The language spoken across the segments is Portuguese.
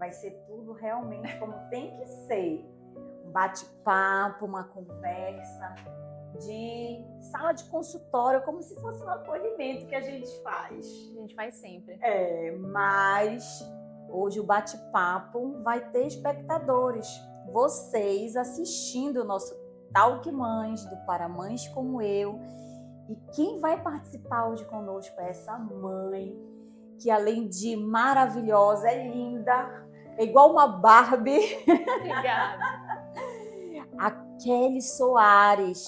vai ser tudo realmente como tem que ser. Um bate-papo, uma conversa de sala de consultório, como se fosse um acolhimento que a gente faz. A gente faz sempre. Mas hoje o bate-papo vai ter espectadores. Vocês assistindo o nosso Talk Mães, do Para Mães Como Eu. E quem vai participar hoje conosco é essa mãe, que além de maravilhosa, é linda, é igual uma Barbie. Obrigada. A Kelly Soares,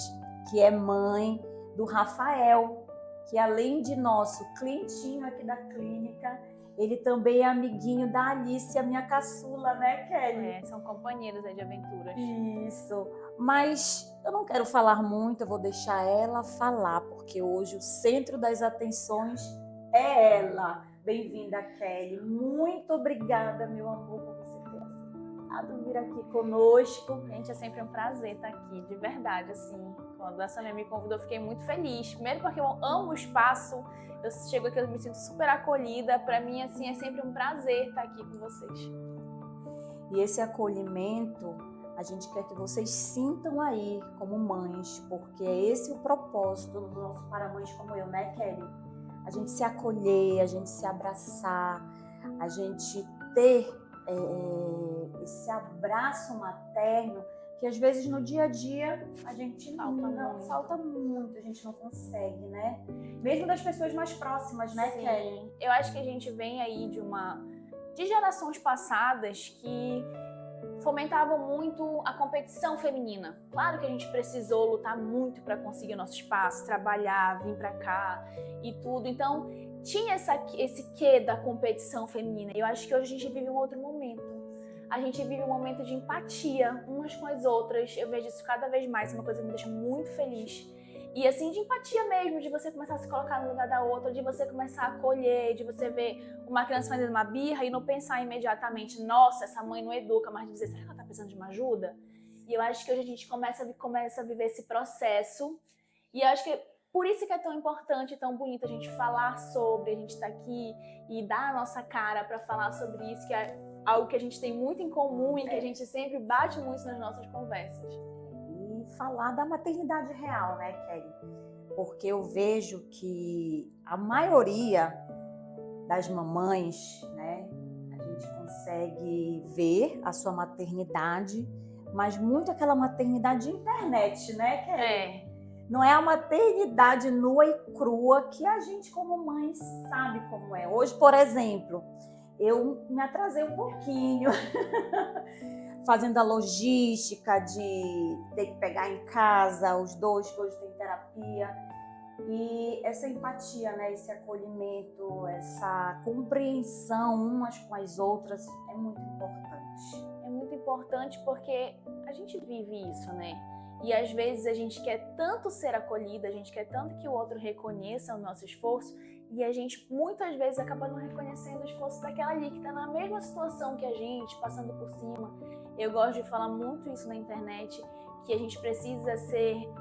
que é mãe do Rafael, que além de nosso clientinho aqui da clínica, ele também é amiguinho da Alice, a minha caçula, né, Kelly? São companheiros aí de aventuras. Isso. Mas eu não quero falar muito, eu vou deixar ela falar, porque hoje o centro das atenções é ela. Bem-vinda, Kelly. Muito obrigada, meu amor, por você ter aceitado vir aqui conosco. Gente, é sempre um prazer estar aqui, de verdade, assim. Quando a Sônia me convidou, eu fiquei muito feliz. Primeiro porque eu amo o espaço, eu chego aqui, eu me sinto super acolhida. Para mim, assim, é sempre um prazer estar aqui com vocês. E esse acolhimento, a gente quer que vocês sintam aí como mães, porque é esse o propósito do nosso Para Mães Como Eu, né, Kelly? A gente se acolher, a gente se abraçar, a gente ter esse abraço materno que às vezes no dia a dia a gente falta muito, a gente não consegue, né? Mesmo das pessoas mais próximas, né, Sim. Kelly? Eu acho que a gente vem aí de gerações passadas que fomentavam muito a competição feminina. Claro que a gente precisou lutar muito para conseguir o nosso espaço, trabalhar, vir para cá e tudo. Então, tinha esse quê da competição feminina. Eu acho que hoje a gente vive um outro momento. A gente vive um momento de empatia umas com as outras. Eu vejo isso cada vez mais, uma coisa que me deixa muito feliz. E assim, de empatia mesmo, de você começar a se colocar no lugar da outra, de você começar a acolher, de você ver uma criança fazendo uma birra e não pensar imediatamente, nossa, essa mãe não educa, mas de dizer, será que ela tá precisando de uma ajuda? E eu acho que hoje a gente começa a viver esse processo. E eu acho que por isso que é tão importante e tão bonito a gente falar sobre, a gente tá aqui e dar a nossa cara para falar sobre isso, que é algo que a gente tem muito em comum e que a gente sempre bate muito nas nossas conversas. E falar da maternidade real, né, Kelly? Porque eu vejo que a maioria das mamães, né, a gente consegue ver a sua maternidade, mas muito aquela maternidade de internet, né, Kelly? Não é a maternidade nua e crua que a gente como mãe sabe como é. Hoje, por exemplo, eu me atrasei um pouquinho fazendo a logística de ter que pegar em casa os dois que hoje tem terapia. E essa empatia, né, esse acolhimento, essa compreensão umas com as outras é muito importante. É muito importante porque a gente vive isso, né? E às vezes a gente quer tanto ser acolhida, a gente quer tanto que o outro reconheça o nosso esforço e a gente muitas vezes acaba não reconhecendo o esforço daquela ali que está na mesma situação que a gente, passando por cima. Eu gosto de falar muito isso na internet, que a gente precisa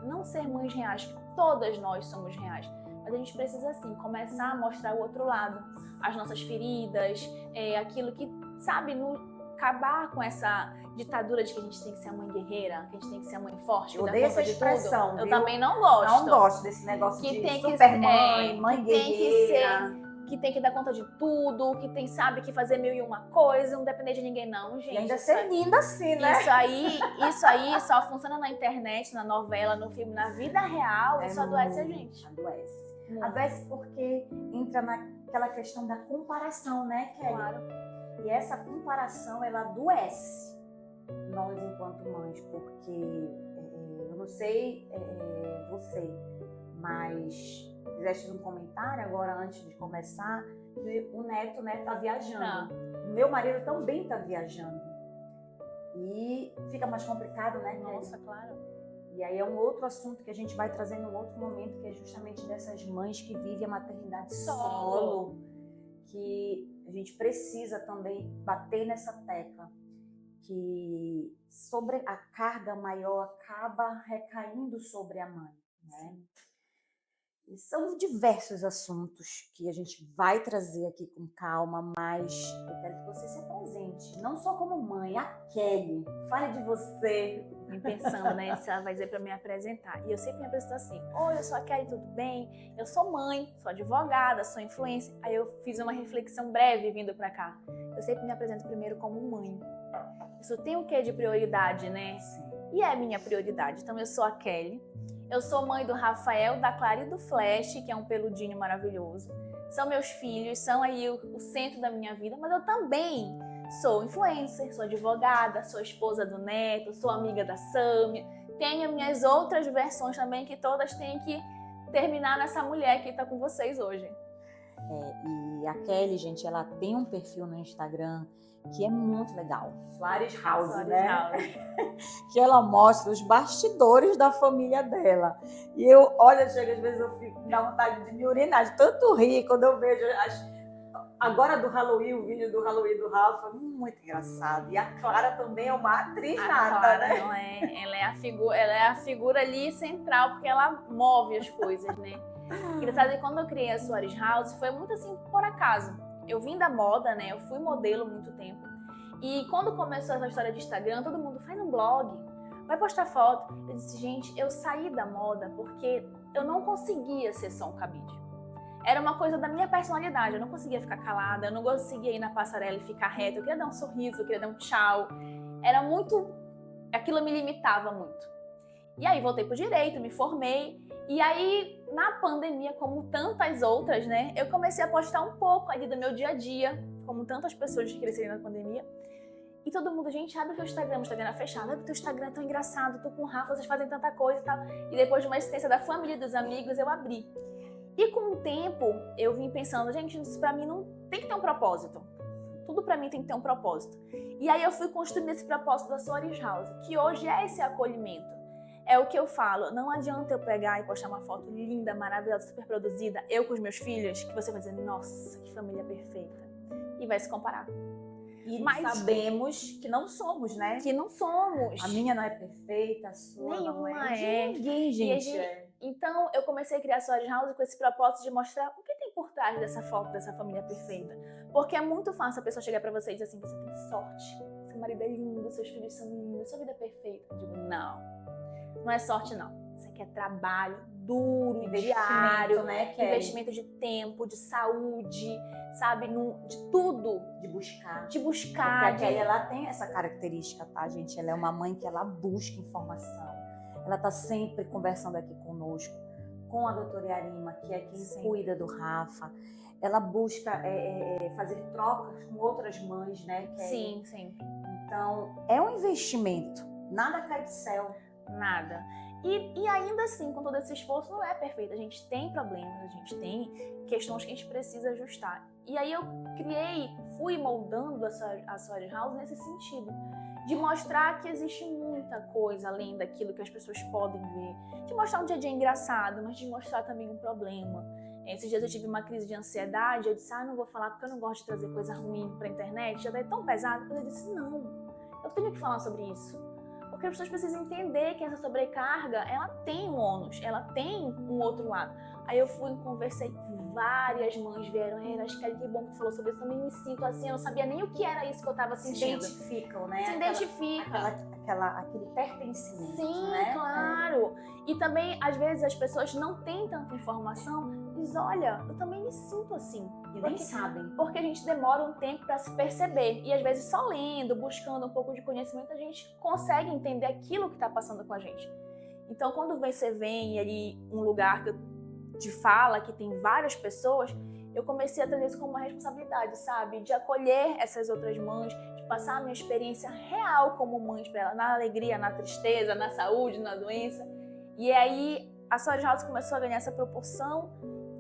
não ser mães reais, todas nós somos reais, mas a gente precisa sim começar a mostrar o outro lado, as nossas feridas, aquilo que, sabe, acabar com essa ditadura de que a gente tem que ser a mãe guerreira, que a gente tem que ser a mãe forte, eu odeio essa expressão, eu também não gosto. Não gosto desse negócio que de tem supermãe, mãe guerreira. Que tem que dar conta de tudo, que tem, sabe, que fazer mil e uma coisa, não depender de ninguém não, gente. E ainda ser linda assim, né? Isso aí só funciona na internet, na novela, no filme, na vida real, isso adoece a gente. Adoece. Adoece porque entra naquela questão da comparação, né, Kelly? Claro. E essa comparação, ela adoece nós enquanto mães, porque eu não sei você, mas fizeste um comentário agora antes de começar que o neto, né, tá viajando. Meu marido também tá viajando. E fica mais complicado, né, Kelly? Nossa, claro. E aí é um outro assunto que a gente vai trazer num outro momento, que é justamente dessas mães que vivem a maternidade solo, que a gente precisa também bater nessa tecla, que sobre a carga maior acaba recaindo sobre a mãe, né? E são diversos assuntos que a gente vai trazer aqui com calma, mas eu quero que você se apresente, gente, não só como mãe, a Kelly. Fale de você. Me pensando, né, se ela vai dizer pra me apresentar. E eu sempre me apresento assim: oi, eu sou a Kelly, tudo bem? Eu sou mãe, sou advogada, sou influencer. Aí eu fiz uma reflexão breve vindo pra cá. Eu sempre me apresento primeiro como mãe. Isso tem o quê de prioridade, né? Sim. E é minha prioridade. Então eu sou a Kelly. Eu sou mãe do Rafael, da Clara e do Flash, que é um peludinho maravilhoso. São meus filhos, são aí o centro da minha vida, mas eu também sou influencer, sou advogada, sou esposa do Neto, sou amiga da Sâmia. Tenho minhas outras versões também, que todas têm que terminar nessa mulher que está com vocês hoje. E a Kelly, gente, ela tem um perfil no Instagram que é muito legal. Soares House, né? Que ela mostra os bastidores da família dela. E eu, olha, chega, às vezes eu fico, me dá vontade de me urinar, de tanto rir quando eu vejo agora do Halloween, o vídeo do Halloween do Rafa, muito engraçado. E a Clara também é uma atriz nata, Clara, né? não é? Ela é a figura ali central, porque ela move as coisas, né? Engraçado, que quando eu criei a Soares House, foi muito assim, por acaso. Eu vim da moda, né? Eu fui modelo há muito tempo. E quando começou essa história de Instagram, todo mundo faz um blog, vai postar foto. Eu disse, gente, eu saí da moda porque eu não conseguia ser só um cabide. Era uma coisa da minha personalidade, eu não conseguia ficar calada, eu não conseguia ir na passarela e ficar reta, eu queria dar um sorriso, eu queria dar um tchau. Era muito... Aquilo me limitava muito. E aí voltei pro direito, me formei. E aí, na pandemia, como tantas outras, né, eu comecei a postar um pouco ali do meu dia a dia, como tantas pessoas que cresceram na pandemia. E todo mundo, gente, abre o teu Instagram era fechado, abre o teu Instagram, é tão engraçado, tô com o Rafa, vocês fazem tanta coisa e tal. E depois de uma assistência da família e dos amigos, eu abri. E com o tempo, eu vim pensando, gente, isso pra mim não tem que ter um propósito. Tudo pra mim tem que ter um propósito. E aí eu fui construindo esse propósito da Soares House, que hoje é esse acolhimento. É o que eu falo, não adianta eu pegar e postar uma foto linda, maravilhosa, super produzida, eu com os meus filhos, que você vai dizer, nossa, que família perfeita. E vai se comparar. Mas sabemos que não somos, né? Que não somos. A minha não é perfeita, a sua não Nenhuma é. é. De ninguém, gente. Então, eu comecei a criar a Soares House com esse propósito de mostrar o que tem por trás dessa foto, dessa família perfeita. Porque é muito fácil a pessoa chegar pra você e dizer assim, você tem sorte, seu marido é lindo, seus filhos são lindos, sua vida é perfeita. Eu digo, não é sorte não. Isso aqui é trabalho duro, diário, né, investimento de tempo, de saúde, sabe, de tudo. De buscar. Porque a Kelly, ela tem essa característica, tá, gente? Ela é uma mãe que ela busca informação. Ela tá sempre conversando aqui conosco, com a doutora Yarima, que é quem cuida do Rafa. Ela busca fazer trocas com outras mães, né, Kelly? Sim. Então, é um investimento. Nada cai do céu. Nada. E ainda assim, com todo esse esforço, não é perfeito. A gente tem problemas, a gente tem questões que a gente precisa ajustar. E aí eu fui moldando a Soares House nesse sentido. De mostrar que existe muita coisa além daquilo que as pessoas podem ver. De mostrar um dia a dia engraçado, mas de mostrar também um problema. Esses dias eu tive uma crise de ansiedade, eu disse, não vou falar porque eu não gosto de trazer coisa ruim pra internet, já tá tão pesado. Mas eu disse, não, eu tenho que falar sobre isso. Porque as pessoas precisam entender que essa sobrecarga, ela tem um ônus, ela tem um outro lado. Aí eu fui e conversei, várias mães vieram, Kelly, que bom que tu falou sobre isso, eu também me sinto assim, eu não sabia nem o que era isso que eu tava sentindo. Se identificam, né? Se identifica. Aquele pertencimento, sim, né? Claro. E também, às vezes, as pessoas não têm tanta informação, diz, olha, eu também me sinto assim. E nem sabem. Porque a gente demora um tempo para se perceber. E às vezes só lendo, buscando um pouco de conhecimento, a gente consegue entender aquilo que está passando com a gente. Então, quando você vem ali um lugar de fala, que tem várias pessoas, eu comecei a trazer isso como uma responsabilidade, sabe? De acolher essas outras mães, de passar a minha experiência real como mãe para ela, na alegria, na tristeza, na saúde, na doença. E aí, a Soares House começou a ganhar essa proporção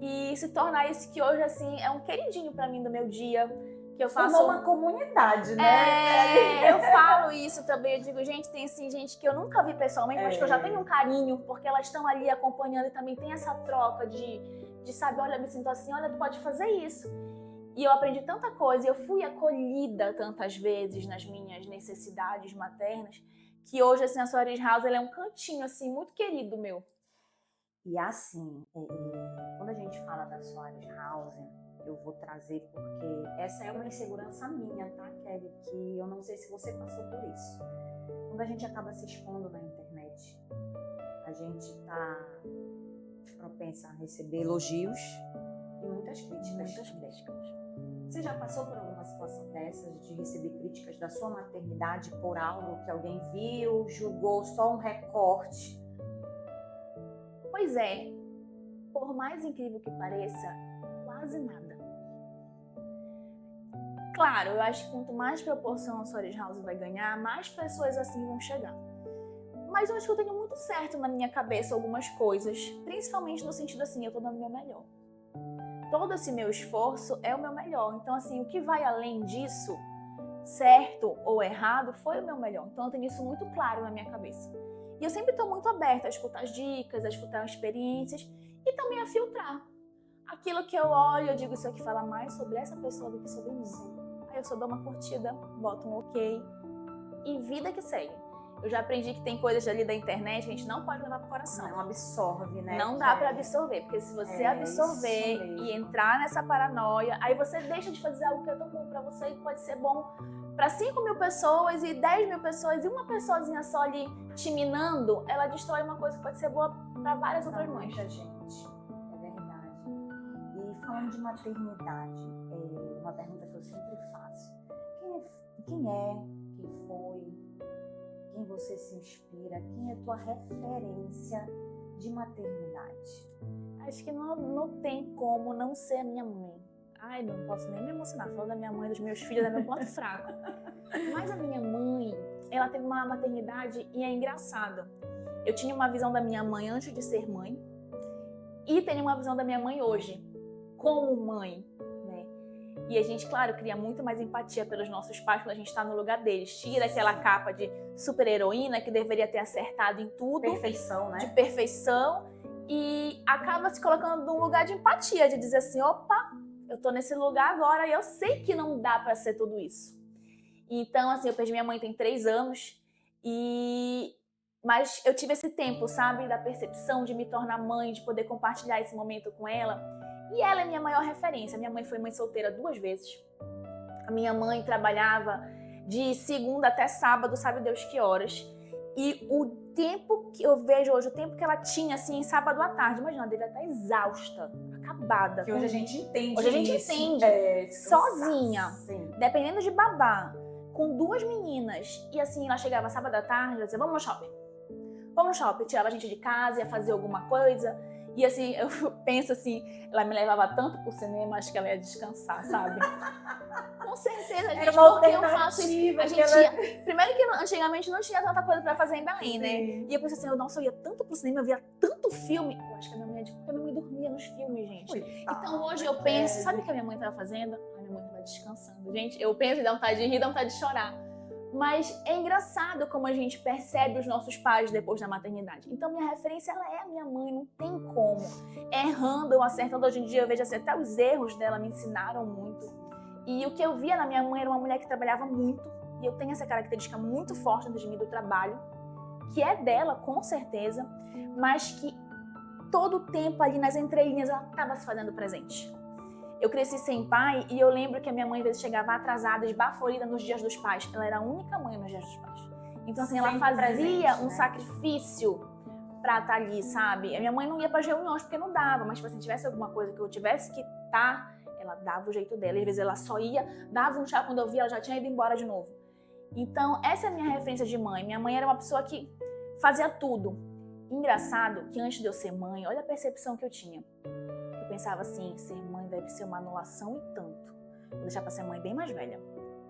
e se tornar isso que hoje, assim, é um queridinho pra mim do meu dia. Que eu faço... Formou uma comunidade, né? Eu falo isso também, eu digo, gente, tem assim, gente que eu nunca vi pessoalmente, mas que eu já tenho um carinho, porque elas estão ali acompanhando e também tem essa troca de saber, olha, me sinto assim, olha, tu pode fazer isso. E eu aprendi tanta coisa, eu fui acolhida tantas vezes nas minhas necessidades maternas, que hoje, assim, a Soares House, ela é um cantinho, assim, muito querido meu. E assim, quando a gente fala da Soares House, eu vou trazer, porque essa é uma insegurança minha, tá, Kelly? Que eu não sei se você passou por isso. Quando a gente acaba se expondo na internet, a gente tá propensa a receber elogios e muitas críticas. Você já passou por alguma situação dessas, de receber críticas da sua maternidade por algo que alguém viu, julgou só um recorte? Pois é, por mais incrível que pareça, quase nada. Claro, eu acho que quanto mais proporção a Stories House vai ganhar, mais pessoas assim vão chegar. Mas eu acho que eu tenho muito certo na minha cabeça algumas coisas, principalmente no sentido assim, eu tô dando o meu melhor. Todo esse meu esforço é o meu melhor. Então, assim, o que vai além disso, certo ou errado, foi o meu melhor. Então, eu tenho isso muito claro na minha cabeça. E eu sempre estou muito aberta a escutar as dicas, a escutar as experiências e também a filtrar. Aquilo que eu olho, eu digo, isso aqui fala mais sobre essa pessoa do que sobre mim. Aí eu só dou uma curtida, boto um ok e vida que segue. Eu já aprendi que tem coisas ali da internet que a gente não pode levar pro coração. Não absorve, né? Não dá pra absorver, porque se você absorver e entrar nessa paranoia, aí você deixa de fazer algo que é tão bom pra você e pode ser bom pra 5.000 pessoas e 10.000 pessoas e uma pessoazinha só ali te minando, ela destrói uma coisa que pode ser boa pra várias outras mães. Muita gente, é verdade. E falando de maternidade, uma pergunta que eu sempre faço. Quem foi? Quem você se inspira? Quem é tua referência de maternidade? Acho que não tem como não ser a minha mãe. Ai, não posso nem me emocionar. Falando da minha mãe, dos meus filhos, é meu ponto fraco. Mas a minha mãe, ela teve uma maternidade e é engraçado. Eu tinha uma visão da minha mãe antes de ser mãe e tenho uma visão da minha mãe hoje, como mãe. E a gente, claro, cria muito mais empatia pelos nossos pais quando a gente está no lugar deles. Tira aquela capa de super-heroína que deveria ter acertado em tudo. Perfeição, né? De perfeição. E acaba se colocando num lugar de empatia, de dizer assim, opa, eu tô nesse lugar agora e eu sei que não dá para ser tudo isso. Então, assim, eu perdi minha mãe tem 3 anos mas eu tive esse tempo, sabe, da percepção de me tornar mãe, de poder compartilhar esse momento com ela. E ela é minha maior referência. Minha mãe foi mãe solteira 2 vezes. A minha mãe trabalhava de segunda até sábado, sabe Deus que horas. E o tempo que eu vejo hoje, o tempo que ela tinha, assim, sábado à tarde, imagina, ela devia estar exausta, acabada. Que hoje a gente entende. Hoje a gente entende. Sozinha, sim, dependendo de babá, com 2 meninas. E assim, ela chegava sábado à tarde, ela dizia, vamos no shopping. Vamos no shopping. Tirava a gente de casa, ia fazer alguma coisa. E assim, eu penso assim, ela me levava tanto pro cinema, acho que ela ia descansar, sabe? Com certeza, gente, porque eu faço isso. A gente ia... Primeiro que antigamente não tinha tanta coisa pra fazer em Belém, né? E eu penso assim, nossa, eu ia tanto pro cinema, eu via tanto filme. Eu acho que a minha mãe, porque a minha mãe dormia nos filmes, gente. Então hoje eu penso, sabe o que a minha mãe tava fazendo? A minha mãe tava descansando. Gente, eu penso e dá vontade de rir, dá vontade de chorar. Mas é engraçado como a gente percebe os nossos pais depois da maternidade. Então, minha referência, ela é a minha mãe, não tem como. Errando ou acertando, hoje em dia eu vejo assim, até os erros dela me ensinaram muito. E o que eu via na minha mãe era uma mulher que trabalhava muito, e eu tenho essa característica muito forte dentro de mim do trabalho, que é dela, com certeza, mas que todo o tempo ali nas entrelinhas ela estava se fazendo presente. Eu cresci sem pai e eu lembro que a minha mãe às vezes chegava atrasada, esbaforida nos dias dos pais. Ela era a única mãe nos dias dos pais. Então assim, ela fazia um sacrifício pra estar ali, sabe? A minha mãe não ia para reuniões porque não dava, mas se tivesse alguma coisa que eu tivesse que estar, ela dava o jeito dela. E às vezes ela só ia, dava um chá quando eu via, ela já tinha ido embora de novo. Então essa é a minha referência de mãe. Minha mãe era uma pessoa que fazia tudo. Engraçado que antes de eu ser mãe, olha a percepção que eu tinha. Eu pensava assim, ser mãe deve ser uma anulação e tanto. Vou deixar pra ser mãe bem mais velha.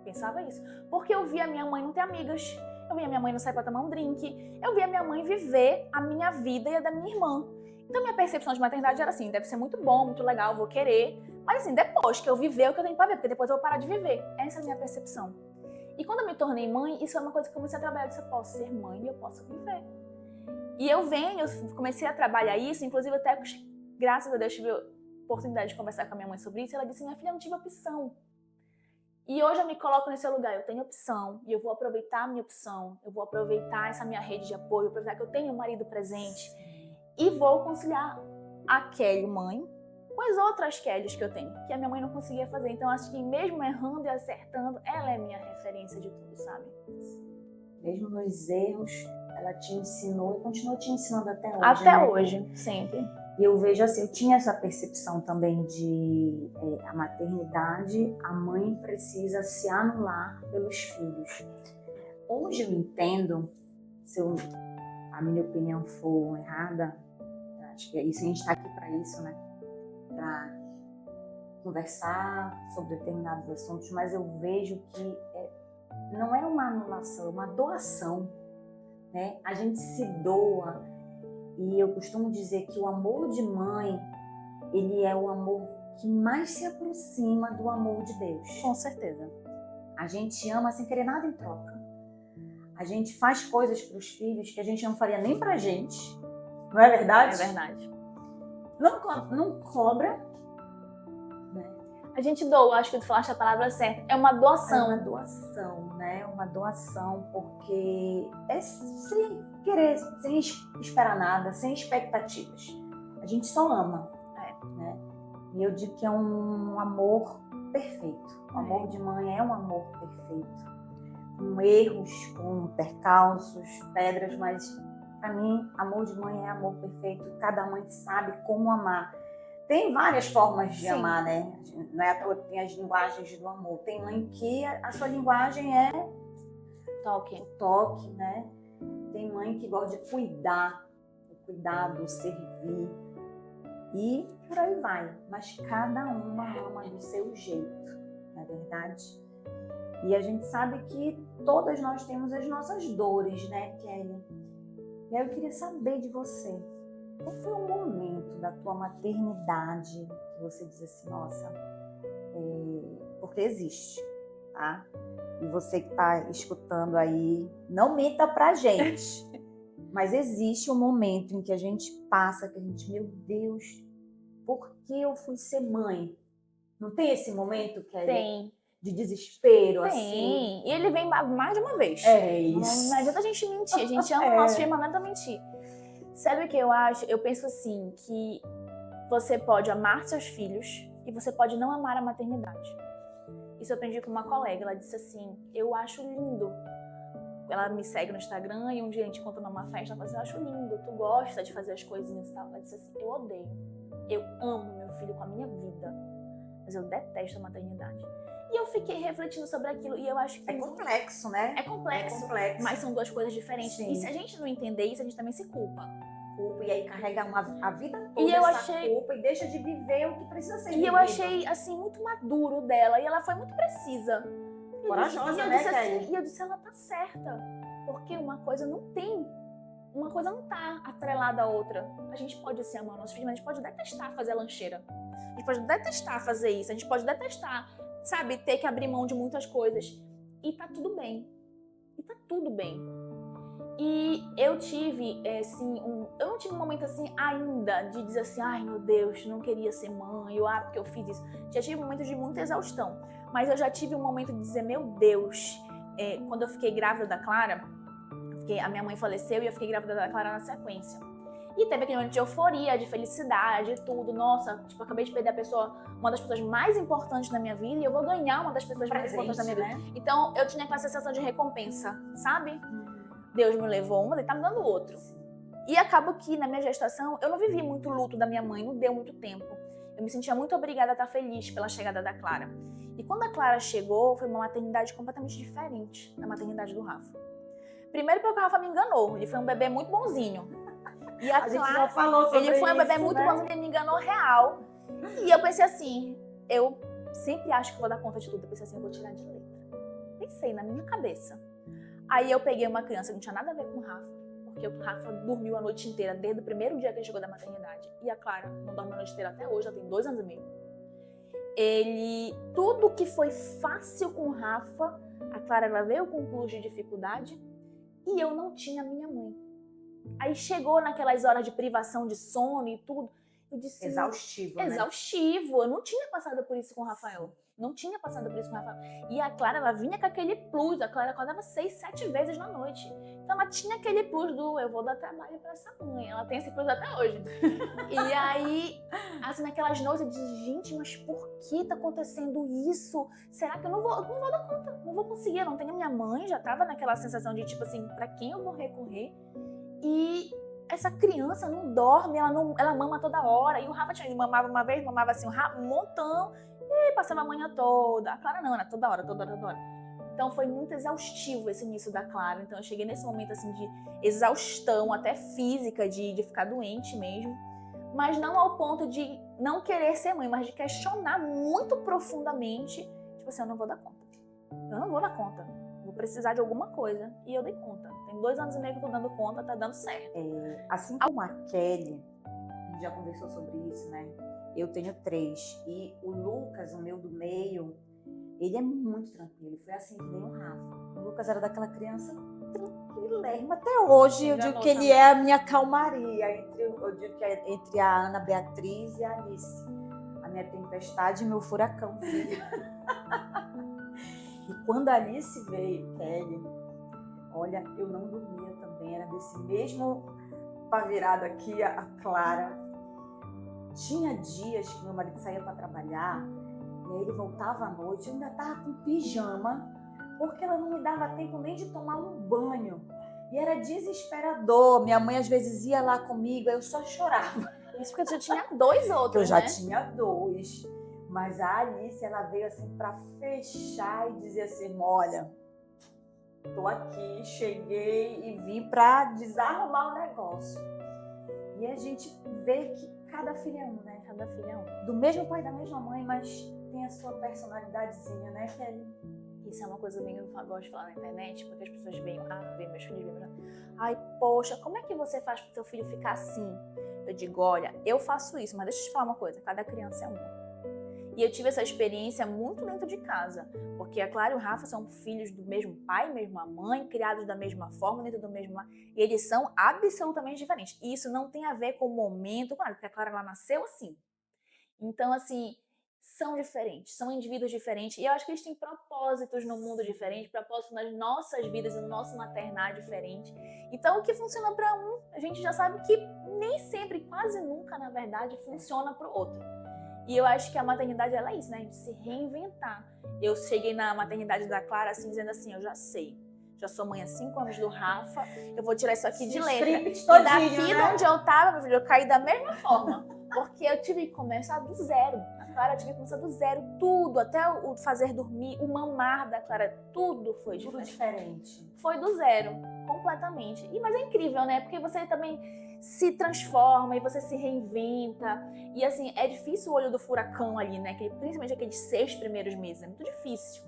Pensava isso. Porque eu via minha mãe não ter amigas. Eu via minha mãe não sair pra tomar um drink. Eu via minha mãe viver a minha vida e a da minha irmã. Então minha percepção de maternidade era assim, deve ser muito bom, muito legal, vou querer. Mas assim, depois que eu viver o que eu tenho pra ver, porque depois eu vou parar de viver. Essa é a minha percepção. E quando eu me tornei mãe, isso é uma coisa que eu comecei a trabalhar. Eu disse, eu posso ser mãe e eu posso viver. E eu comecei a trabalhar isso, inclusive até, graças a Deus, tive oportunidade de conversar com a minha mãe sobre isso, ela disse, minha filha, eu não tive opção. E hoje eu me coloco nesse lugar, eu tenho opção, e eu vou aproveitar a minha opção, eu vou aproveitar essa minha rede de apoio, aproveitar que eu tenho um marido presente, e vou conciliar a Kelly mãe com as outras Kellys que eu tenho, que a minha mãe não conseguia fazer. Então, acho que mesmo errando e acertando, ela é minha referência de tudo, sabe? Mesmo nos erros, ela te ensinou e continua te ensinando até hoje. Até né? hoje, sempre. E eu vejo assim, eu tinha essa percepção também de a maternidade, a mãe precisa se anular pelos filhos. Hoje eu entendo, se a minha opinião for errada, acho que é isso, a gente está aqui para isso, né? Para conversar sobre determinados assuntos, mas eu vejo que não é uma anulação, é uma doação, né? A gente se doa, e eu costumo dizer que o amor de mãe, ele é o amor que mais se aproxima do amor de Deus. Com certeza. A gente ama sem querer nada em troca. A gente faz coisas para os filhos que a gente não faria nem pra gente. Não é verdade? É verdade. Não cobra. Né? A gente doa, acho que tu falaste a palavra certa. É uma doação. É uma doação, né? Uma doação, porque é sem querer, sem esperar nada, sem expectativas. A gente só ama. Né? E eu digo que é um amor perfeito. O amor de mãe é um amor perfeito. Com erros, com percalços, pedras, mas para mim, amor de mãe é amor perfeito. Cada mãe sabe como amar. Tem várias formas de amar, né? Não é à toa que tem as linguagens do amor. Tem mãe que a sua linguagem é toque, né? Tem mãe que gosta de cuidar, o cuidado, o servir. E por aí vai. Mas cada uma ama do seu jeito, não é verdade? E a gente sabe que todas nós temos as nossas dores, né, Kelly? E aí eu queria saber de você. Qual foi o momento da tua maternidade que você diz assim, nossa, porque existe, tá? E você que tá escutando aí, não minta pra gente. Mas existe um momento em que a gente passa, que a gente, meu Deus, por que eu fui ser mãe? Não tem esse momento, Kelly? Tem. De desespero, Tem. assim. E ele vem mais de uma vez. É isso. Não adianta a gente mentir. A gente ama o nosso filho, mas não adianta mentir. Sabe o que eu acho? Eu penso assim, que você pode amar seus filhos e você pode não amar a maternidade. Isso eu aprendi com uma colega. Ela disse assim, eu acho lindo. Ela me segue no Instagram e um dia a gente encontrou numa festa. Ela falou assim, eu acho lindo, tu gosta de fazer as coisinhas e tal. Ela disse assim, eu odeio. Eu amo meu filho com a minha vida, mas eu detesto a maternidade. E eu fiquei refletindo sobre aquilo e eu acho que... É complexo, né? É complexo, mas são duas coisas diferentes. Sim. E se a gente não entender isso, a gente também se culpa. E aí carrega a vida toda E eu essa achei... culpa e deixa de viver o que precisa ser vivido. E eu achei, assim, muito maduro dela. E ela foi muito precisa. Corajosa, né, Kelly? E eu disse, ela tá certa. Porque uma coisa não tem... Uma coisa não tá atrelada à outra. A gente pode se amar nossos filhos, mas a gente pode detestar fazer lancheira. A gente pode detestar fazer isso. A gente pode detestar, sabe, ter que abrir mão de muitas coisas. E tá tudo bem. E tá tudo bem. E eu tive, assim, eu não tive um momento assim ainda de dizer assim, ai meu Deus, não queria ser mãe, ou porque eu fiz isso. Já tive momentos de muita exaustão. Mas eu já tive um momento de dizer, meu Deus, quando eu fiquei grávida da Clara, a minha mãe faleceu e eu fiquei grávida da Clara na sequência. E teve aquele momento de euforia, de felicidade, tudo. Nossa, tipo, acabei de perder uma das pessoas mais importantes na minha vida e eu vou ganhar uma das pessoas mais importantes da minha vida. Né? Então, eu tinha aquela sensação de recompensa, sabe? Deus me levou uma e tá me dando outro. E acabo que, na minha gestação, eu não vivi muito luto da minha mãe, não deu muito tempo. Eu me sentia muito obrigada a estar feliz pela chegada da Clara. E quando a Clara chegou, foi uma maternidade completamente diferente da maternidade do Rafa. Primeiro porque o Rafa me enganou, ele foi um bebê muito bonzinho. E a gente Clara, já falou sobre ele foi um bebê isso, muito né? bonzinho, ele me enganou real. E eu pensei assim, eu sempre acho que vou dar conta de tudo. Eu pensei assim, eu vou tirar de letra. Pensei na minha cabeça. Aí eu peguei uma criança que não tinha nada a ver com o Rafa, porque o Rafa dormiu a noite inteira, desde o primeiro dia que ele chegou da maternidade. E a Clara não dorme a noite inteira até hoje, ela tem 2 anos e meio. Tudo que foi fácil com o Rafa, a Clara ela veio com um plus de dificuldade e eu não tinha minha mãe. Aí chegou naquelas horas de privação de sono e tudo, eu disse... Exaustivo, né? Exaustivo, eu não tinha passado por isso com o Rafael. não tinha passado por isso com o Rafael. E a Clara, ela vinha com aquele plus, a Clara acordava 6, 7 vezes na noite. Então ela tinha aquele plus do eu vou dar trabalho pra essa mãe. Ela tem esse plus até hoje. E aí, assim, naquelas noites eu disse, gente, mas por que tá acontecendo isso? Será que eu não vou dar conta? Não vou conseguir, eu não tenho minha mãe, já tava naquela sensação de tipo assim, pra quem eu vou recorrer? E essa criança não dorme, ela mama toda hora. E o Rafa ele mamava uma vez, mamava assim um montão, e passava a manhã toda. A Clara não, era toda hora. Então foi muito exaustivo esse início da Clara. Então eu cheguei nesse momento assim de exaustão, até física, de ficar doente mesmo. Mas não ao ponto de não querer ser mãe, mas de questionar muito profundamente. Tipo assim, eu não vou dar conta. Vou precisar de alguma coisa. E eu dei conta. Tem 2 anos e meio que eu tô dando conta, tá dando certo. Assim como a Kelly, a gente já conversou sobre isso, né? Eu tenho 3. E o Lucas, o meu do meio, ele é muito tranquilo. Foi assim que nem o Rafa. O Lucas era daquela criança tranquilérrima. Até hoje eu digo que ele é a minha calmaria. Eu digo que é entre a Ana Beatriz e a Alice. A minha tempestade e meu furacão, filho. E quando a Alice veio, Kelly, olha, eu não dormia também, era desse mesmo pavirado aqui, a Clara. Tinha dias que meu marido saía para trabalhar, e aí ele voltava à noite, eu ainda estava com pijama, porque ela não me dava tempo nem de tomar um banho. E era desesperador, minha mãe às vezes ia lá comigo, aí eu só chorava. Isso porque eu já tinha 2 outros, eu já tinha 2. Mas a Alice, ela veio assim para fechar e dizer assim, olha, tô aqui, cheguei e vim para desarrumar o negócio. E a gente vê que cada filho é um, né? Cada filho é um. Do mesmo pai e da mesma mãe, mas tem a sua personalidadezinha, né, Kelly? Isso é uma coisa bem que eu gosto de falar na internet, porque as pessoas veem, meus filhos veem, ai, poxa, como é que você faz pro seu filho ficar assim? Eu digo, olha, eu faço isso, mas deixa eu te falar uma coisa, cada criança é uma. E eu tive essa experiência muito dentro de casa, porque a Clara e o Rafa são filhos do mesmo pai, mesma mãe, criados da mesma forma, dentro do mesmo lar, e eles são absolutamente diferentes. E isso não tem a ver com o momento, claro, porque a Clara ela nasceu assim. Então, assim, são diferentes, são indivíduos diferentes, e eu acho que eles têm propósitos no mundo diferente, propósitos nas nossas vidas e no nosso maternar diferente. Então, o que funciona para um, a gente já sabe que nem sempre, quase nunca, na verdade, funciona para o outro. E eu acho que a maternidade, ela é isso, né? A gente se reinventar. Eu cheguei na maternidade da Clara, assim, dizendo assim, eu já sei. Já sou mãe há 5 anos do Rafa, eu vou tirar isso aqui de letra. E daqui de onde eu tava, meu filho, eu caí da mesma forma. Porque eu tive que começar do zero. A Clara tive que começar do zero, tudo. Até o fazer dormir, o mamar da Clara, tudo foi diferente. Foi do zero, completamente. Mas é incrível, né? Porque você também se transforma e você se reinventa. E assim, é difícil o olho do furacão ali, né? Principalmente aqueles 6 primeiros meses, é muito difícil.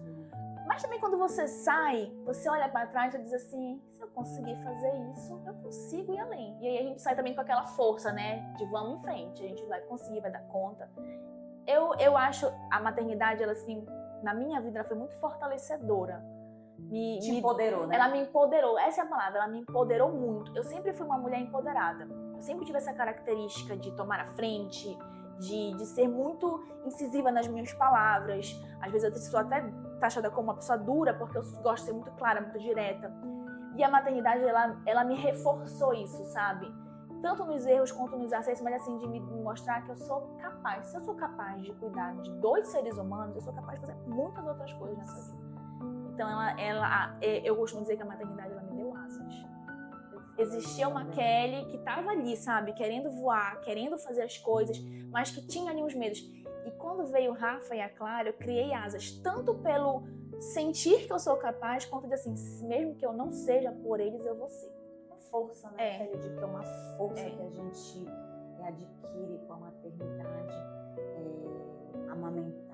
Mas também quando você sai, você olha pra trás e diz assim, se eu conseguir fazer isso, eu consigo ir além. E aí a gente sai também com aquela força, né? De vamos em frente, a gente vai conseguir, vai dar conta. Eu acho a maternidade, ela assim, na minha vida, ela foi muito fortalecedora. Te empoderou, né? Ela me empoderou, essa é a palavra, ela me empoderou muito. Eu sempre fui uma mulher empoderada. Eu sempre tive essa característica de tomar a frente, de ser muito incisiva nas minhas palavras. Às vezes eu sou até taxada como uma pessoa dura, porque eu gosto de ser muito clara, muito direta. E a maternidade, ela me reforçou isso, sabe? Tanto nos erros quanto nos acertos, mas assim, de me mostrar que eu sou capaz. Se eu sou capaz de cuidar de 2 seres humanos, eu sou capaz de fazer muitas outras coisas nessa vida. Então, eu costumo dizer que a maternidade, ela me deu asas. Existia uma Kelly que estava ali, sabe? Querendo voar, querendo fazer as coisas, mas que tinha ali uns medos. E quando veio o Rafa e a Clara, eu criei asas, tanto pelo sentir que eu sou capaz, quanto de assim, mesmo que eu não seja por eles, eu vou ser. Uma força, né, Kelly? Eu digo que é uma força que a gente adquire com a maternidade, amamentar.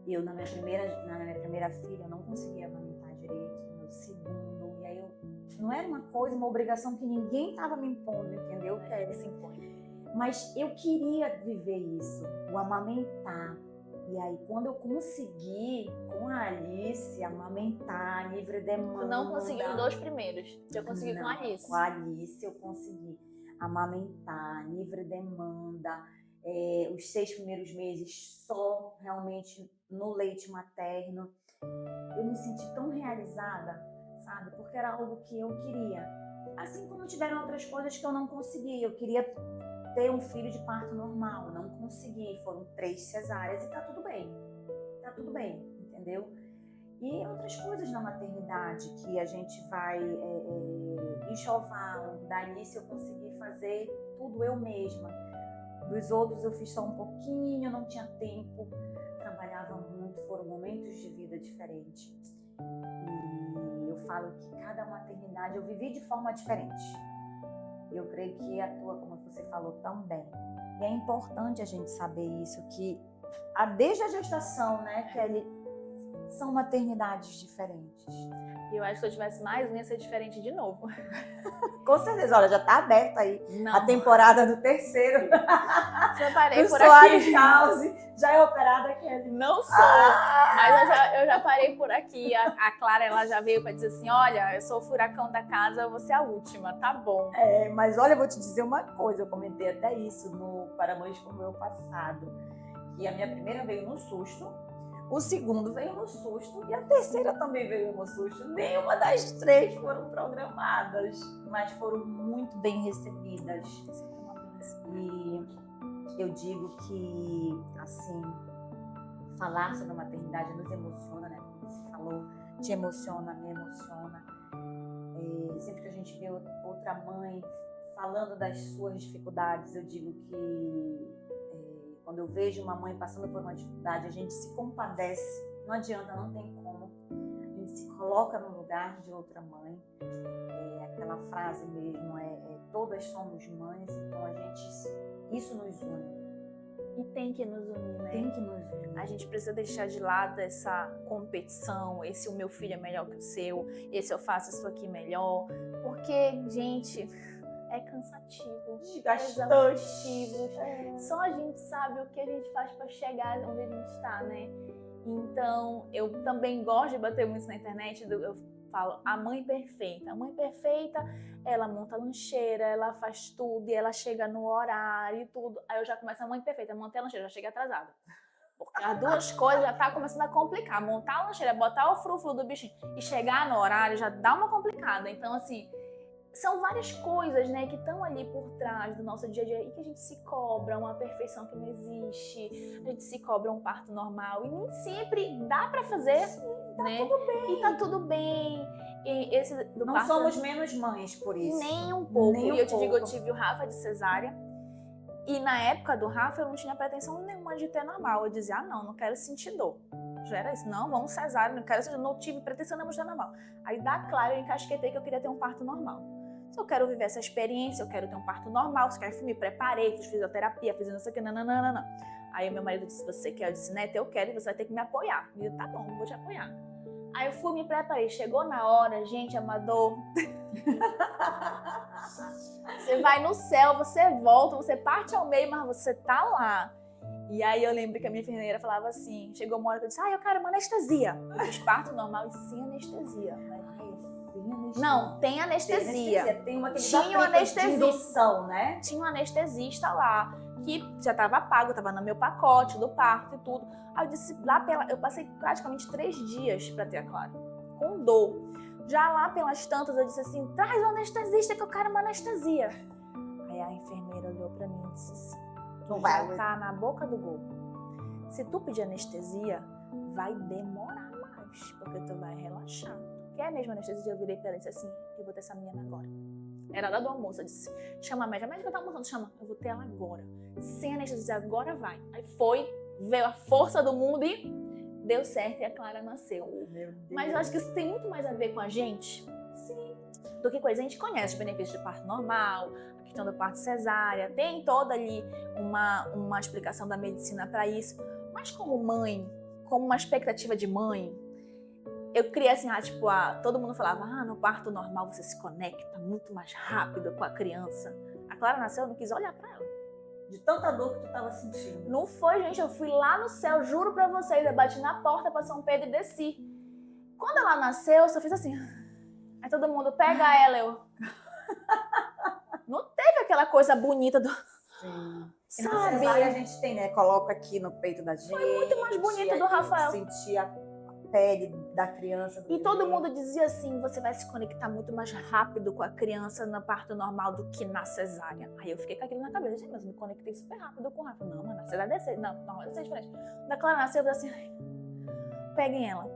Eu, na minha primeira filha, eu não conseguia amamentar direito, no meu segundo, e aí não era uma coisa, uma obrigação que ninguém estava me impondo, entendeu? Que se impõe. Mas eu queria viver isso, o amamentar. E aí, quando eu consegui, com a Alice, amamentar, livre demanda... Tu não conseguiu os 2 primeiros, eu consegui com a Alice. Com a Alice eu consegui amamentar, livre demanda, os 6 primeiros meses só realmente no leite materno. Eu me senti tão realizada, sabe? Porque era algo que eu queria. Assim como tiveram outras coisas que eu não consegui. Eu queria ter um filho de parto normal, não consegui. Foram 3 cesáreas e tá tudo bem, entendeu? E outras coisas na maternidade que a gente vai enxoval. Da início eu consegui fazer tudo eu mesma. Dos outros eu fiz só um pouquinho, não tinha tempo, trabalhava muito, foram momentos de vida diferentes. E eu falo que cada maternidade eu vivi de forma diferente. Eu creio que a tua, como você falou, também. E é importante a gente saber isso, que desde a gestação, né, Kelly, são maternidades diferentes. E eu acho que se eu tivesse mais um, ia ser diferente de novo. Com certeza, olha, já tá aberta aí Não. a temporada do 3º. Já parei por Soares aqui. House, já é operada, Kelly? Não sou, mas eu já parei por aqui. A Clara, ela já veio para dizer assim, olha, eu sou o furacão da casa, eu vou ser a última, tá bom. Mas olha, eu vou te dizer uma coisa, eu comentei até isso no Para Mães como o Meu Passado, que a minha primeira veio no susto, o segundo veio no susto e a terceira também veio no susto. Nenhuma das 3 foram programadas, mas foram muito bem recebidas. E eu digo que, assim, falar sobre a maternidade nos emociona, né? Como você falou, te emociona, me emociona. Sempre que a gente vê outra mãe falando das suas dificuldades, eu digo que quando eu vejo uma mãe passando por uma dificuldade, a gente se compadece. Não adianta, não tem como. A gente se coloca no lugar de outra mãe. Aquela frase mesmo, todas somos mães, então isso nos une. E tem que nos unir, né? Tem que nos unir. A gente precisa deixar de lado essa competição, esse o meu filho é melhor que o seu, esse eu faço isso aqui melhor. Porque, gente, é cansativo, exaustivo. Só a gente sabe o que a gente faz para chegar onde a gente está, né? Então, eu também gosto de bater muito na internet, eu falo, a mãe perfeita. A mãe perfeita, ela monta a lancheira, ela faz tudo e ela chega no horário e tudo. Aí eu já começo a mãe perfeita, montar a lancheira, já chega atrasada. Porque as duas coisas já tá começando a complicar. Montar a lancheira, botar o frufru do bichinho e chegar no horário já dá uma complicada. Então, assim, são várias coisas, né, que estão ali por trás do nosso dia a dia e que a gente se cobra uma perfeição que não existe, a gente se cobra um parto normal e nem sempre dá pra fazer, né? Tudo bem. E tá tudo bem. E esse do Não parto, somos menos mães por isso. nem um pouco. Nem um e eu te pouco. digo, eu tive o Rafa de cesárea e na época do Rafa eu não tinha pretensão nenhuma de ter normal. Eu dizia, não quero sentir dor. Já era isso, não, vamos cesárea, não tive pretensão nenhuma de ter normal. Aí da Clara eu encasquetei que eu queria ter um parto normal. Se eu quero viver essa experiência, eu quero ter um parto normal, se eu quero, me preparei, fiz fisioterapia, fiz não sei o que, não. Aí o meu marido disse, você quer? Eu disse, Neto, eu quero e você vai ter que me apoiar. Eu disse, tá bom, vou te apoiar. Aí eu fui, me preparei, chegou na hora, gente, amador. Você vai no céu, você volta, você parte ao meio, mas você tá lá. E aí eu lembro que a minha enfermeira falava assim, chegou uma hora que eu disse, eu quero uma anestesia. Eu fiz parto normal e sem anestesia. Não, tem anestesia. Tem uma tinha um anestesista, de indução, né? Tinha um anestesista lá, que já estava pago, estava no meu pacote do parto e tudo. Aí eu disse, eu passei praticamente 3 dias para ter a Clara, com dor. Já lá pelas tantas eu disse assim, traz o anestesista que eu quero uma anestesia. Aí a enfermeira olhou para mim e disse assim, tu já tá na boca do gol. Se tu pedir anestesia, vai demorar mais, porque tu vai relaxar. Quer mesmo anestesia? Eu virei pra ela e disse assim, eu vou ter essa menina agora. Era hora do almoço, eu disse, chama a médica tá almoçando, chama, eu vou ter ela agora. Sem anestesia, agora vai. Aí foi, veio a força do mundo e deu certo e a Clara nasceu. Mas eu acho que isso tem muito mais a ver com a gente, sim, do que coisa. A gente conhece os benefícios de parto normal, a questão do parto cesárea, tem toda ali uma explicação da medicina para isso. Mas como mãe, como uma expectativa de mãe, eu criei assim, todo mundo falava, no parto normal você se conecta muito mais rápido com a criança. A Clara nasceu, eu não quis olhar pra ela. De tanta dor que tu tava sentindo. Não foi, gente, eu fui lá no céu, juro pra vocês, eu bati na porta pra São Pedro e desci. Quando ela nasceu, eu só fiz assim. Aí todo mundo, pega ela, eu... Não teve aquela coisa bonita do... Sim. E na sabe? cesárea a gente tem, né? Coloca aqui no peito da gente. Foi muito mais bonito do aí Rafael. Sentir a pele da criança. Do E todo bebê. mundo dizia assim, você vai se conectar muito mais rápido com a criança no parto normal do que na cesárea. Aí eu fiquei com aquilo na cabeça, gente, mas eu me conectei super rápido com o Rafa. Não, mas na cesárea deve ser, não, deve ser diferente. Da Clara nasceu, eu falei assim, peguem ela.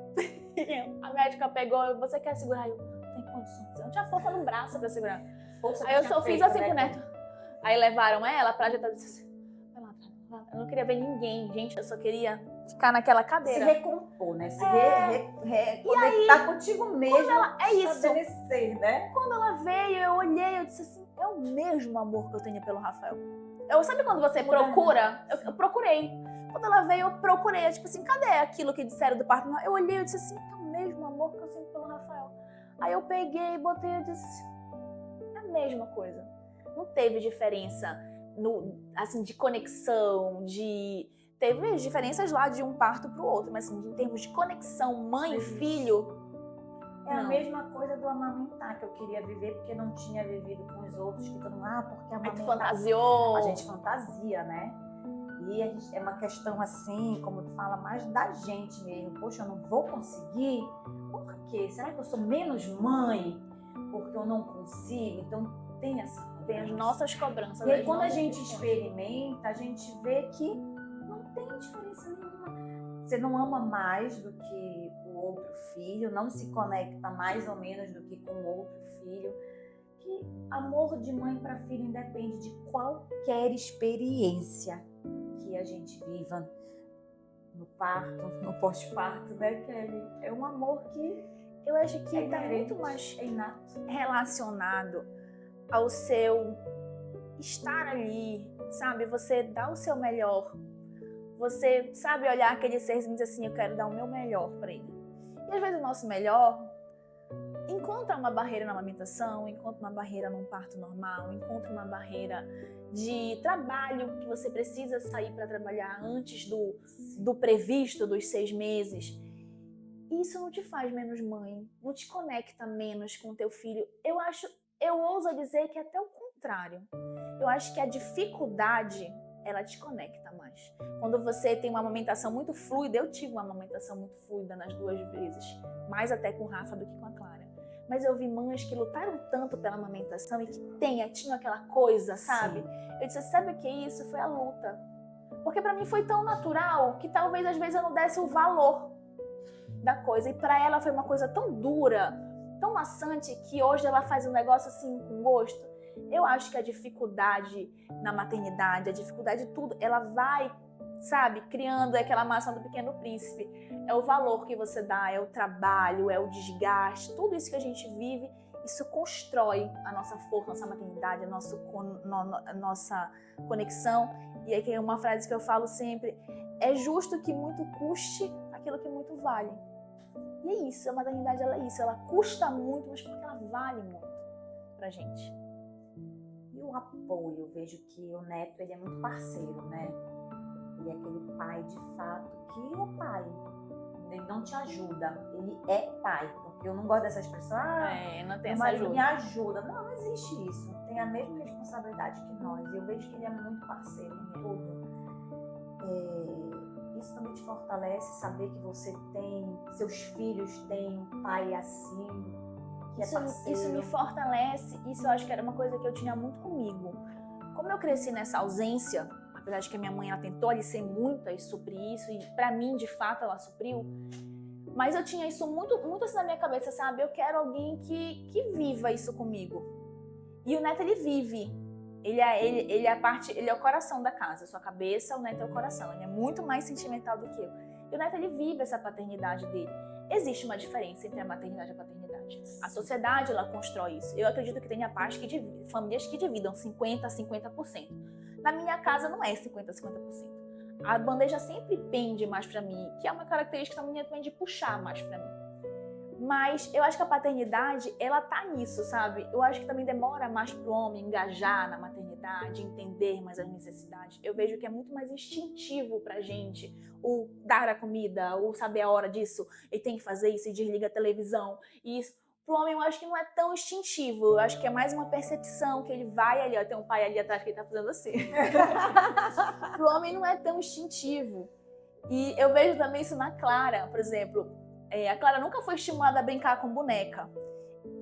A médica pegou, você quer segurar? Eu, tem condições. Eu não tinha força no braço pra segurar. Força Aí eu que só tinha fiz feito, assim né? pro Neto. Aí levaram ela pra ajeitar e disse assim, vai lá atrás, vai lá. Eu não queria ver ninguém, gente, eu só queria ficar naquela Se cadeira. recompor, né? Se reconectar contigo mesmo. É isso. Estabelecer, né? Quando ela veio, eu olhei, eu disse assim, é o mesmo amor que eu tenho pelo Rafael. Sabe quando você procura? Eu procurei. Quando ela veio, eu procurei. Tipo assim, cadê aquilo que disseram do parto? Eu olhei e disse assim, é o mesmo amor que eu sinto pelo Rafael. Aí eu peguei, botei e disse, é a mesma coisa. Não teve diferença assim, de conexão, Teve diferenças lá de um parto pro outro, mas assim, em termos de conexão mãe e filho... É a mesma coisa do amamentar, que eu queria viver porque não tinha vivido com os outros, que todo mundo, porque A gente amamentar. fantasiou. A gente fantasia, né? E é uma questão assim, como tu fala, mais da gente mesmo. Poxa, eu não vou conseguir? Por quê? Será que eu sou menos mãe porque eu não consigo? Então tem essa cobrança. Tem as nossas cobranças. E aí, quando a gente experimenta, a gente vê que não tem diferença nenhuma. Você não ama mais do que o outro filho, não se conecta mais ou menos do que com o outro filho. Que amor de mãe para filho independe de qualquer experiência que a gente viva no parto, no pós-parto, né, Kelly? É um amor que eu acho que está muito mais relacionado ao seu estar ali, sabe? Você dá o seu melhor. Você sabe olhar aquele serzinho e dizer assim, eu quero dar o meu melhor para ele. E às vezes o nosso melhor encontra uma barreira na amamentação, encontra uma barreira num parto normal, encontra uma barreira de trabalho que você precisa sair para trabalhar antes do previsto, dos 6 meses. Isso não te faz menos mãe, não te conecta menos com o teu filho. Eu ouso dizer que é até o contrário. Eu acho que a dificuldade, ela te conecta mais. Quando você tem uma amamentação muito fluida, eu tive uma amamentação muito fluida nas 2 vezes, mais até com o Rafa do que com a Clara. Mas eu vi mães que lutaram tanto pela amamentação e que tinham aquela coisa, sabe? Sim. Eu disse, sabe o que é isso? Foi a luta. Porque pra mim foi tão natural que talvez às vezes eu não desse o valor da coisa. E pra ela foi uma coisa tão dura, tão maçante, que hoje ela faz um negócio assim com gosto. Eu acho que a dificuldade na maternidade, a dificuldade de tudo, ela vai, sabe, criando aquela maçã do Pequeno Príncipe. É o valor que você dá, é o trabalho, é o desgaste, tudo isso que a gente vive, isso constrói a nossa força, a nossa maternidade, a nossa conexão. E aí tem uma frase que eu falo sempre, é justo que muito custe aquilo que muito vale. E é isso, a maternidade ela é isso, ela custa muito, mas porque ela vale muito pra gente. E o apoio, eu vejo que o Neto, ele é muito parceiro, né? Ele é aquele pai, de fato, que é pai. Ele não te ajuda, ele é pai. Porque eu não gosto dessa expressão, não tem meu essa marido ajuda. me ajuda. Não existe isso. Tem a mesma responsabilidade que nós. Eu vejo que ele é muito parceiro em tudo. Isso também te fortalece, saber que você tem, seus filhos têm um pai assim, que é parceiro. Isso me fortalece, isso eu acho que era uma coisa que eu tinha muito comigo. Como eu cresci nessa ausência, apesar de que a minha mãe ela tentou ali ser muito e suprir isso, e pra mim, de fato, ela supriu, mas eu tinha isso muito, muito assim na minha cabeça, sabe? Eu quero alguém que viva isso comigo. E o Neto, ele vive. Ele é o coração da casa. Eu sou a cabeça, o Neto é o coração. Ele é muito mais sentimental do que eu. E o Neto, ele vive essa paternidade dele. Existe uma diferença entre a maternidade e a paternidade. A sociedade, ela constrói isso. Eu acredito que tenha famílias que dividam 50% a 50%. Na minha casa não é 50% a 50%. A bandeja sempre pende mais pra mim, que é uma característica da minha também de puxar mais pra mim. Mas eu acho que a paternidade, ela tá nisso, sabe? Eu acho que também demora mais pro homem engajar na maternidade, entender mais as necessidades. Eu vejo que é muito mais instintivo pra gente o dar a comida, o saber a hora disso, e tem que fazer isso, e desliga a televisão, e isso. Pro homem, eu acho que não é tão instintivo. Eu acho que é mais uma percepção que ele vai ali, ó, tem um pai ali atrás que ele tá fazendo assim. Pro homem não é tão instintivo. E eu vejo também isso na Clara, por exemplo. A Clara nunca foi estimulada a brincar com boneca.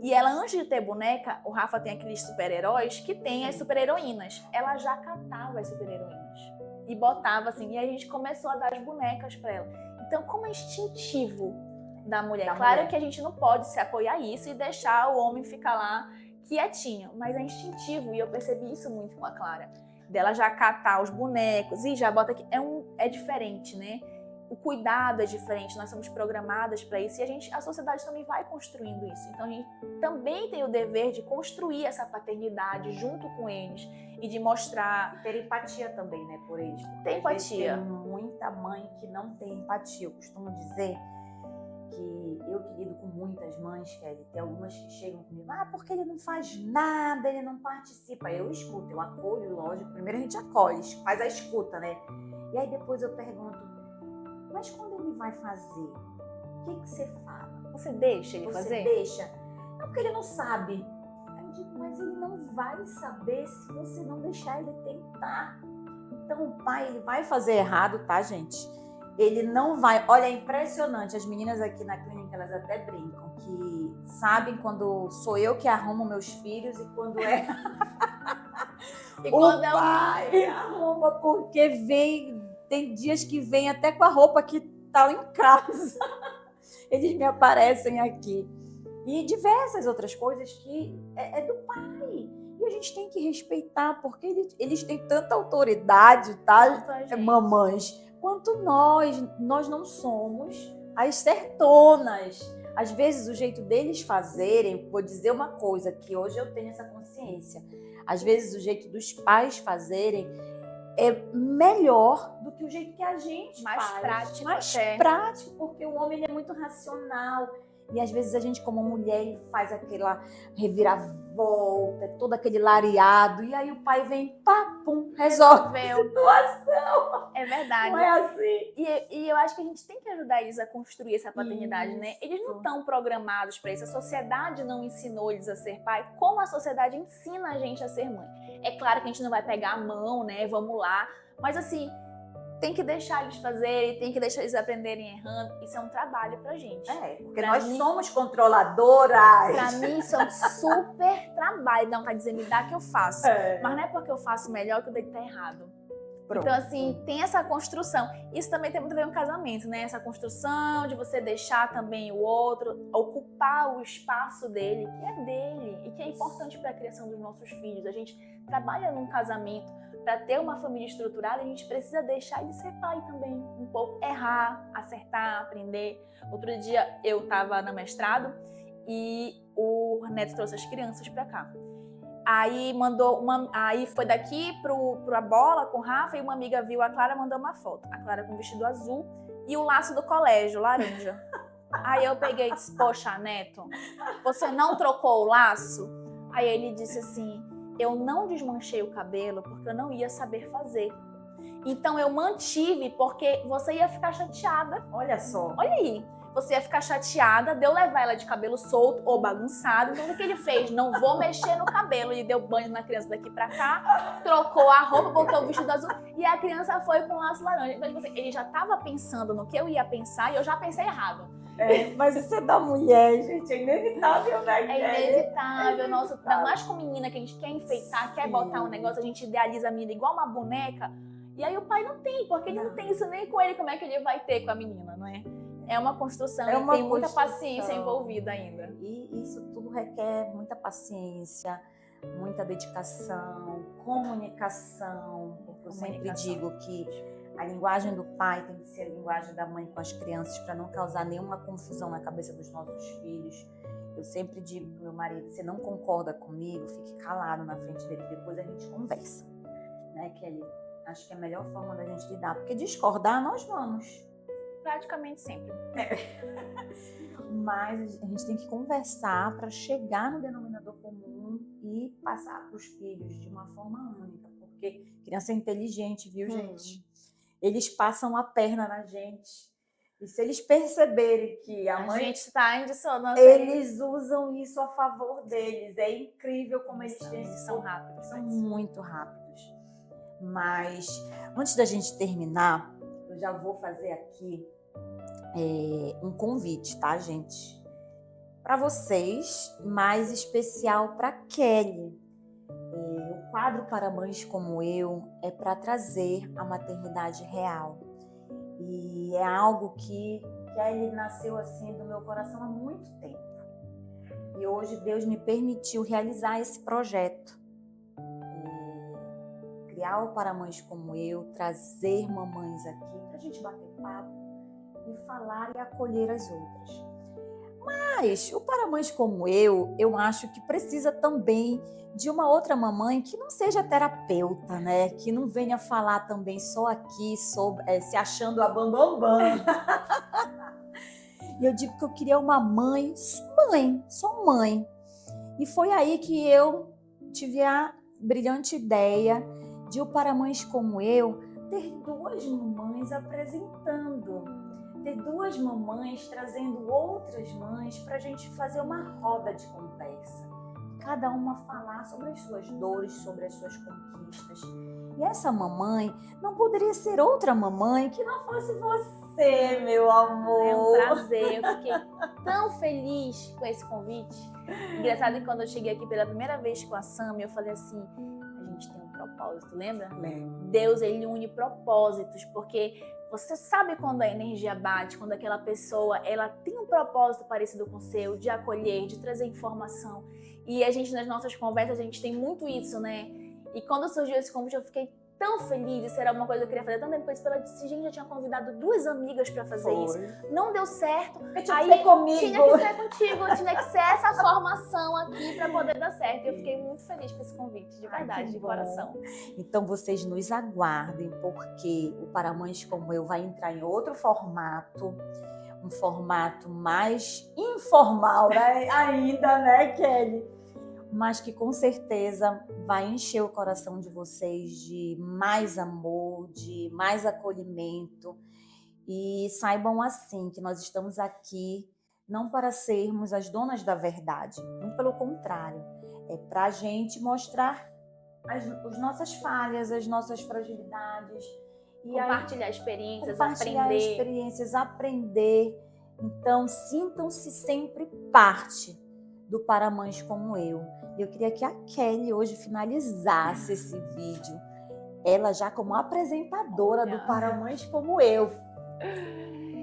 E ela, antes de ter boneca, o Rafa tem aqueles super-heróis que tem as super-heroínas. Ela já catava as super-heroínas. E botava assim, e a gente começou a dar as bonecas pra ela. Então, como é instintivo da mulher. Claro que a gente não pode se apoiar a isso e deixar o homem ficar lá quietinho, mas é instintivo e eu percebi isso muito com a Clara. Dela já catar os bonecos e já bota aqui. É diferente, né? O cuidado é diferente, nós somos programadas para isso e a sociedade também vai construindo isso. Então a gente também tem o dever de construir essa paternidade junto com eles e de mostrar... E ter empatia também, né, por eles. Tem empatia. Tem muita mãe que não tem empatia. Eu costumo dizer que eu que lido com muitas mães, Kelly, tem algumas que chegam comigo, porque ele não faz nada, ele não participa. Eu escuto, eu acolho, lógico. Primeiro a gente acolhe, faz a escuta, né? E aí depois eu pergunto, mas quando ele vai fazer, o que você fala? Você deixa ele fazer? Você deixa? Não, porque ele não sabe. Aí eu digo, mas ele não vai saber se você não deixar ele tentar. Então o pai, ele vai fazer errado, tá, gente? Ele não vai... Olha, é impressionante. As meninas aqui na clínica, elas até brincam que sabem quando sou eu que arrumo meus filhos e quando é... E quando o pai arruma, porque tem dias que vem até com a roupa que tá em casa. Eles me aparecem aqui. E diversas outras coisas que é do pai. E a gente tem que respeitar, porque eles têm tanta autoridade, tá, mamães? Quanto nós não somos as certonas. Às vezes o jeito deles fazerem, vou dizer uma coisa que hoje eu tenho essa consciência, às vezes o jeito dos pais fazerem é melhor do que o jeito que a gente mais faz. Prático mais até. prático, porque o homem ele é muito racional. E às vezes a gente, como mulher, faz aquela reviravolta, todo aquele lareado, e aí o pai vem, pum, resolve a situação. É verdade. Não é assim. E eu acho que a gente tem que ajudar eles a construir essa paternidade, né? Eles não estão programados para isso. A sociedade não ensinou eles a ser pai, como a sociedade ensina a gente a ser mãe. É claro que a gente não vai pegar a mão, né? Vamos lá. Mas assim, tem que deixar eles fazerem, tem que deixar eles aprenderem errando. Isso é um trabalho pra gente. Porque nós somos controladoras. Pra mim, isso é um super trabalho. Não, tá dizendo, me dá que eu faço. Mas não é porque eu faço melhor que o dele tá errado. Pronto. Então, assim, tem essa construção. Isso também tem muito a ver com casamento, né? Essa construção de você deixar também o outro ocupar o espaço dele, que é dele e que é importante para a criação dos nossos filhos. A gente trabalha num casamento para ter uma família estruturada, a gente precisa deixar ele ser pai também. Um pouco errar, acertar, aprender. Outro dia eu estava no mestrado e o Neto trouxe as crianças para cá. Aí aí foi daqui pra bola com o Rafa e uma amiga viu a Clara, mandou uma foto. A Clara com um vestido azul e o laço do colégio, laranja. Aí eu peguei e disse, poxa, Neto, você não trocou o laço? Aí ele disse assim, eu não desmanchei o cabelo porque eu não ia saber fazer. Então eu mantive porque você ia ficar chateada. Olha só. Olha aí. Você ia ficar chateada de eu levar ela de cabelo solto ou bagunçado. Então, o que ele fez? Não vou mexer no cabelo. E deu banho na criança daqui pra cá, trocou a roupa, botou o vestido azul e a criança foi com o laço laranja. Então, ele já tava pensando no que eu ia pensar e eu já pensei errado. Mas isso é da mulher, gente. É inevitável, né? É inevitável. Nossa, ainda mais com menina que a gente quer enfeitar, quer botar um negócio, a gente idealiza a menina igual uma boneca. E aí o pai não tem, porque ele não tem isso nem com ele. Como é que ele vai ter com a menina, não é? É uma construção, tem muita paciência envolvida ainda. E isso tudo requer muita paciência, muita dedicação, comunicação. Porque eu sempre digo que a linguagem do pai tem que ser a linguagem da mãe com as crianças para não causar nenhuma confusão na cabeça dos nossos filhos. Eu sempre digo pro meu marido, se não concorda comigo, fique calado na frente dele, depois a gente conversa. Né, Kelly? Acho que é a melhor forma da gente lidar, porque discordar nós vamos. Praticamente sempre. Mas a gente tem que conversar para chegar no denominador comum e passar para os filhos de uma forma única. Porque criança é inteligente, viu, gente? Eles passam a perna na gente. E se eles perceberem que a mãe... gente está em dissonância. Eles usam isso a favor deles. É incrível como eles têm Eles são rápidos. São muito rápidos. Mas, antes da gente terminar, eu já vou fazer aqui um convite, tá, gente? Para vocês, mais especial para Kelly. O quadro Para Mães Como Eu é para trazer a maternidade real. E é algo que Kelly nasceu assim do meu coração há muito tempo. E hoje Deus me permitiu realizar esse projeto. Criar o Para Mães Como Eu, trazer mamães aqui para a gente bater papo e falar e acolher as outras. Mas o Para Mães Como Eu acho que precisa também de uma outra mamãe que não seja terapeuta, né? Que não venha falar também só aqui, se achando a bambambam. E eu digo que eu queria uma só mãe. E foi aí que eu tive a brilhante ideia de o Para Mães Como Eu ter duas mamães apresentando. Ter duas mamães trazendo outras mães para a gente fazer uma roda de conversa. Cada uma falar sobre as suas dores, sobre as suas conquistas. E essa mamãe não poderia ser outra mamãe que não fosse você, meu amor. É um prazer, eu fiquei tão feliz com esse convite. Engraçado que quando eu cheguei aqui pela primeira vez com a Sam, eu falei assim, a gente tem um propósito, lembra? Lembro. Deus, ele une propósitos, porque você sabe quando a energia bate, quando aquela pessoa ela tem um propósito parecido com o seu, de acolher, de trazer informação. E a gente, nas nossas conversas, a gente tem muito isso, né? E quando surgiu esse convite, eu fiquei tão feliz. Isso era uma coisa que eu queria fazer. Tanto depois, ela disse, gente, já tinha convidado duas amigas pra fazer isso. Não deu certo. Tinha que ser comigo. Tinha que ser contigo. Tinha que ser essa formação aqui pra poder dar certo. E eu fiquei muito feliz com esse convite, de verdade, de coração. Então, vocês nos aguardem, porque o Para Mães Como Eu vai entrar em outro formato. Um formato mais informal, né? Ainda, né, Kelly? Mas que com certeza vai encher o coração de vocês de mais amor, de mais acolhimento. E saibam assim que nós estamos aqui não para sermos as donas da verdade, muito pelo contrário, é para a gente mostrar as nossas falhas, as nossas fragilidades. E compartilhar experiências, aprender. Então, sintam-se sempre parte do Para Mães Como Eu. Eu queria que a Kelly hoje finalizasse esse vídeo, ela já como apresentadora do Para Mães Como Eu.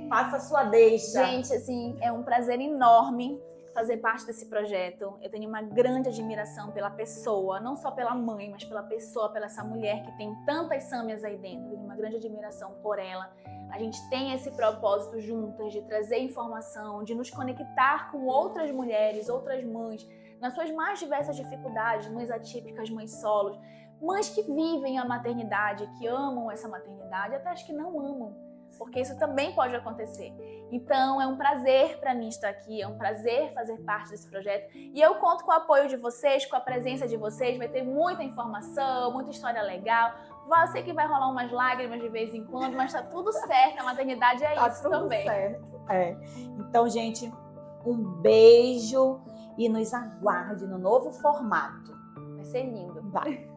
Faça a sua deixa. Gente, assim, é um prazer enorme fazer parte desse projeto. Eu tenho uma grande admiração pela pessoa, não só pela mãe, mas pela pessoa, pela essa mulher que tem tantas Sâmias aí dentro. Eu tenho uma grande admiração por ela. A gente tem esse propósito juntas de trazer informação, de nos conectar com outras mulheres, outras mães, nas suas mais diversas dificuldades, mães atípicas, mães solos, mães que vivem a maternidade, que amam essa maternidade, até as que não amam, porque isso também pode acontecer. Então, é um prazer para mim estar aqui, é um prazer fazer parte desse projeto. E eu conto com o apoio de vocês, com a presença de vocês, vai ter muita informação, muita história legal. Eu sei que vai rolar umas lágrimas de vez em quando, mas tá tudo certo, a maternidade é isso também. Certo. Então, gente, um beijo e nos aguarde no novo formato. Vai ser lindo. Vai.